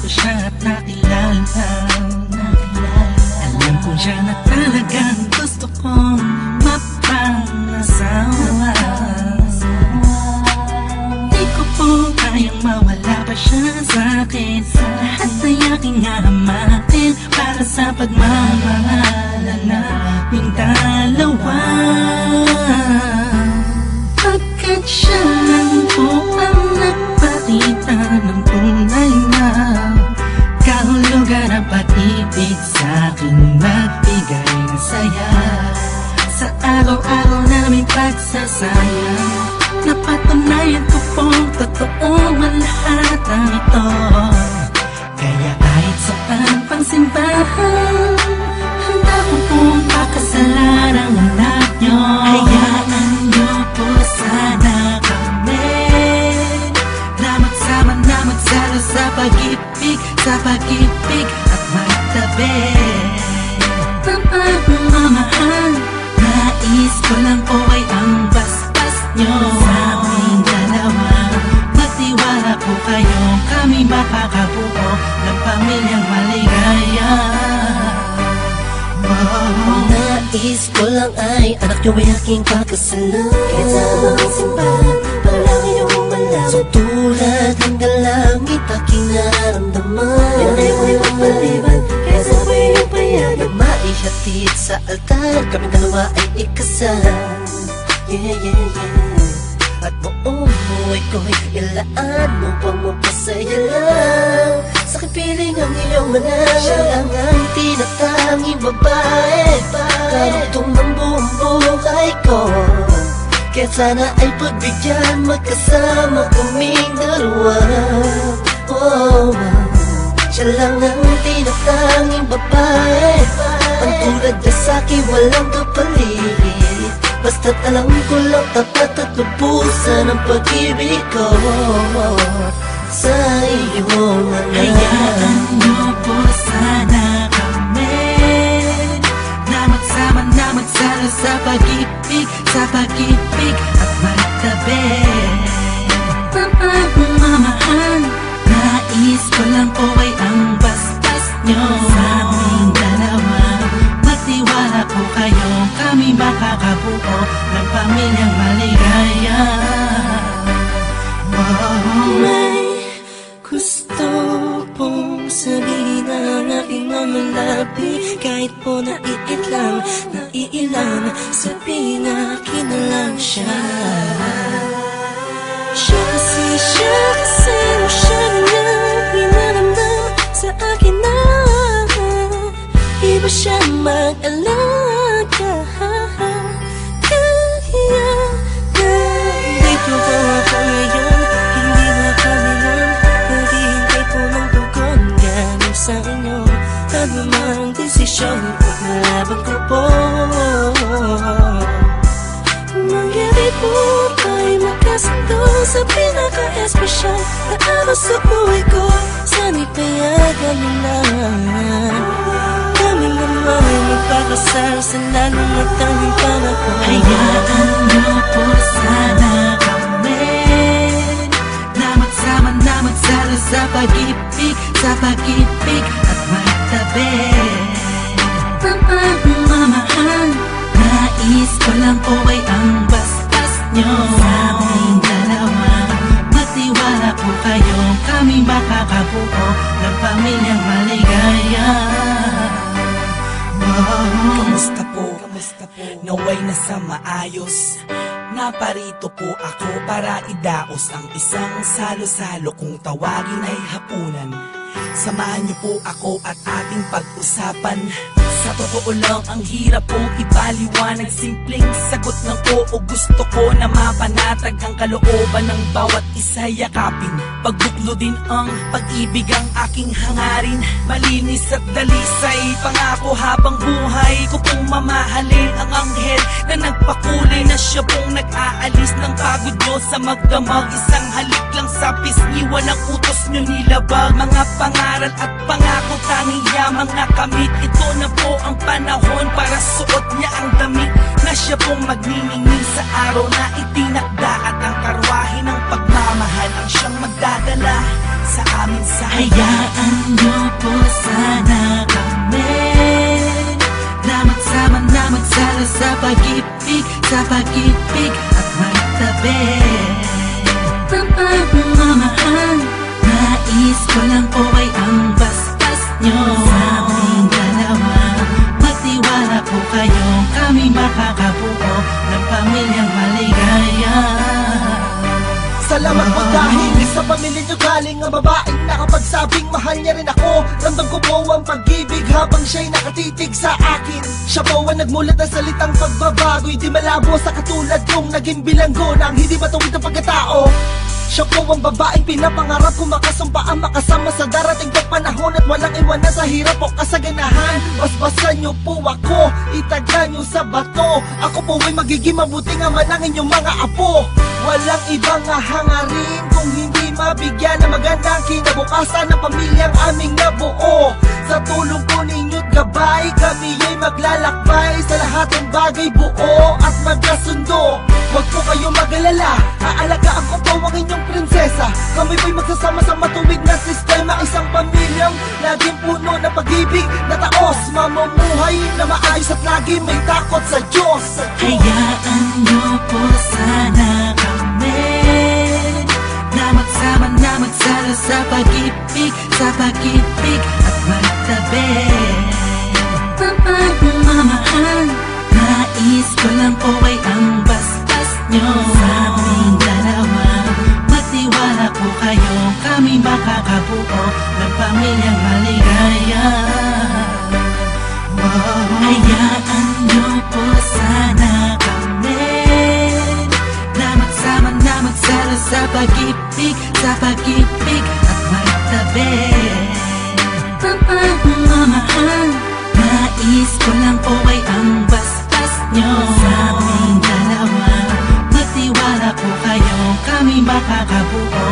ko siya at nakilala. Alam ko siya na talagang gusto kong mapangasawa. Di ko po kayang mawala pa siya sa'kin. Lahat ay aking hahamakin para sa pagmamahalan naming dalawa. Pagkat siya lang po ang nagpakita ng tunay na kahulugan ng pag-ibig sa'kin, nagbigay ng saya sa araw-araw naming pagsasama. Napatunayan ko pong totoo ang lahat ng ito. Kaya kahit saan pang simbahan, handa ko pong pakasalan ang anak nyo. Hayaan nyo po sana kami na magsama na magsalo sa pag-ibig at magtabi ng pagmamahal. Nais ko lang po ay ang basbas nyo sa aming dalawa. Magtiwala po kayo, kami makakabuo ng pamilyang maligaya. Nais ko lang ay anak nyo ay aking pagkasalan. Kahit sa aming simbahan, parang iyong malaman. So tulad ng langit aking nararamdaman. Yan ay ako'y mapaliban, kaya sa ako'y iyong payagan. Maihatid sa altar, kami dalawa ay ikasal. Yeah, yeah, yeah. At buong buhay ko'y ilaan mo pang mapasaya lang. Sa kapiling ang iyong anak, siya lang ang tinatanging babae, karugtong ng buong buhay ko. Kaya sana ay pagbigyan, magkasama kaming dalawa. Oh, siya lang ang tinatanging babae, ang tulad niya sa'kin walang kapalit. Basta't alam ko lang tapat at lubusan ang pag-ibig ko sa iyong anak. Hayaan nyo po sana kami na magsama na magsalo sa pag-ibig at magtabi ng pagmamahal. Nais ko lang po ay ang basbas nyo sa aming dalawa. Magtiwala po kayo, kami makakabuo ng pamilyang maligaya. May gusto pong sabihin ang aking mga labi. Kahit po naiilang, sabihin akin na lang siya. Siya kasi masyado niyang pinanamdam sa akin na iba siya mag-alaga. Kaya nandito po ako ngayon, hindi na kami lang naghihintay po ng tugon galing sa inyo. Ano mang desisyon, paglalaban ko po. Mangyari po tayo magkasundo sa pinaka-espesyal na araw sa buhay ko. Sana'y payagan mo na kami mamay magpakasal sa lalong at tanging panahon. Hayaan nyo po sana kami na magsama na magsalo sa pag-ibig at magtabi ng pagmamahal. Nais ko lang po ay ang basbas nyo sa aming dalawa. Magtiwala po kayo, kami makakabuo ng pamilyang maligaya. Kamusta po? Naway nasa maayos. Naparito po ako para idaos ang isang salo-salo kung tawagin ay hapunan. Samahan niyo po ako at ating pag-usapan. Sa totoo lang ang hirap pong ipaliwanag. Simpleng sagot ng oo, gusto ko na mapanatag ang kalooban ng bawat isa yakapin. Pagbuklo din ang pag-ibig ang aking hangarin. Malinis at dalisay, pangako habang buhay ko pong mamahalin ang anghel na nagpakulay na siya pong nag-aalis ng pagod nyo sa magdamag. Isang halik lang sa pisngi, walang utos nyo nilabag. Mga pangaral at pangako tanging yamang nakamit. Ito na po ang panahon para suot niya ang damit na siya pong magniningning sa araw na itinakda. At ang karwahe ng pagmamahal ang siyang magdadala sa amin sa Hayaan pag-ibig, sa pag-ibig at magtabi. Pagmamahal, nais ko lang po ay ang basbas nyo sa aming dalawa. Magtiwala po kayo, kami makakabuo ng pamilyang maligaya. Salamat po dahil sa pamilya nyo galing ang babaeng nakapagsabing mahal niya rin ako. Ramdam ko po ang pag-ibig habang siya'y nakatitig sa akin. Siya po ang nagmulat ng salitang pagbabago, hindi malabo sa katulad kong naging bilanggo ng hindi matuwid ang pagkatao. Siya po ang babaeng pinapangarap ko, makasumpa ang makasama sa darating pang panahon at walang iwanan sa hirap o kasaganahan. Basbasan niyo po ako, itaga niyo sa bato. Ako po ay magiging mabuting ama ng inyong mga apo. Walang ibang hangarin kung hindi mabigyan ng magandang kinabukasan ng pamilyang aming nabuo. Sa tulong po ninyo't gabay, kami ay maglalakbay sa lahat ng bagay, buo at magkasundo. Huwag po kayong mag-alala, aalagaan ko po ang inyong prinsesa. Kami po'y magsasama sa matuwid na sistema, isang pamilyang laging puno ng pag-ibig na taos, mamumuhay na maayos at lagi may takot sa Diyos. Hayaan niyo po sana kami na magsama na magsalo sa pag-ibig, sa pag-ibig at magtabi. Pagmamahal, nais ko lang po ay ang basbas nyo sa aming dalawa. Magtiwala po kayo, kami makakabuo ng pamilyang maligaya. Hayaan niyo po sana kami na magsama na magsalo sa pag-ibig, sa pag-ibig at magtabi. Pagmamahal, nais ko lang po ay ang basbas nyo sa aming dalawa. Magtiwala po kayo, kami makakabuo